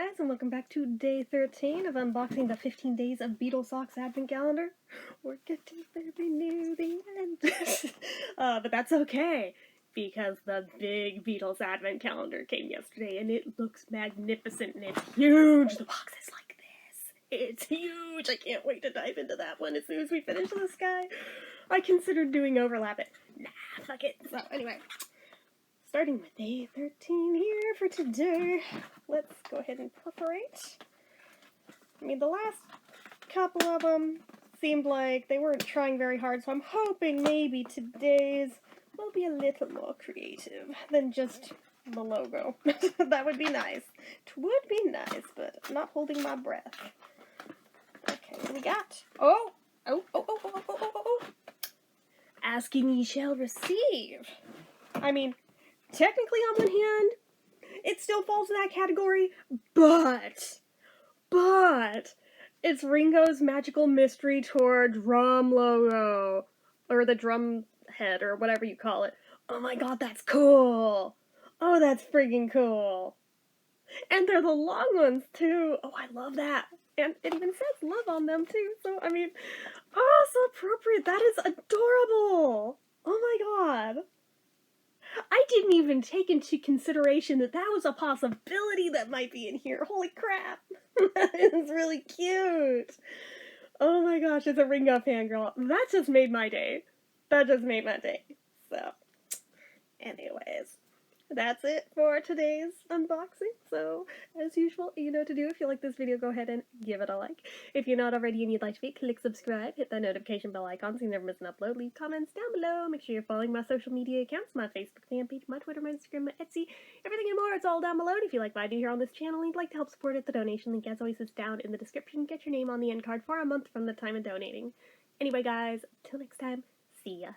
guys, and welcome back to day 13 of unboxing the 15 days of Beatles Socks Advent Calendar. We're getting very near the end. But that's okay, because the big Beatles Advent Calendar came yesterday, and it looks magnificent, and it's huge. The box is like this. It's huge. I can't wait to dive into that one as soon as we finish this guy. I considered doing overlap it. Nah, fuck it. So, anyway. Starting with day 13 here for today, let's go ahead and perforate. I mean, the last couple of them seemed like they weren't trying very hard, so I'm hoping maybe today's will be a little more creative than just the logo. That would be nice. It would be nice, but I'm not holding my breath. Okay, what do we got? Oh! Asking ye shall receive. I mean, technically, on one hand, it still falls in that category, but it's Ringo's Magical Mystery Tour drum logo, or the drum head, or whatever you call it. Oh my god, that's cool! Oh, that's friggin' cool! And they're the long ones, too! Oh, I love that! And it even says love on them, too, so, I mean, oh, so appropriate! That is adorable! Oh my god! I didn't even take into consideration that that was a possibility that might be in here. Holy crap. It's really cute. Oh my gosh, as a Ringo fangirl, that just made my day. That just made my day. So, anyways, that's it for today's unboxing. So, as usual, you know what to do. If you like this video, go ahead and give it a like. If you're not already and you'd like to be, click subscribe, hit that notification bell icon so you never miss an upload, leave comments down below, make sure you're following my social media accounts, my Facebook fan page, my Twitter, my Instagram, my Etsy, everything and more, it's all down below. And if you like what I do here on this channel and you'd like to help support it, the donation link as always is down in the description. Get your name on the end card for a month from the time of donating. Anyway guys, till next time, see ya.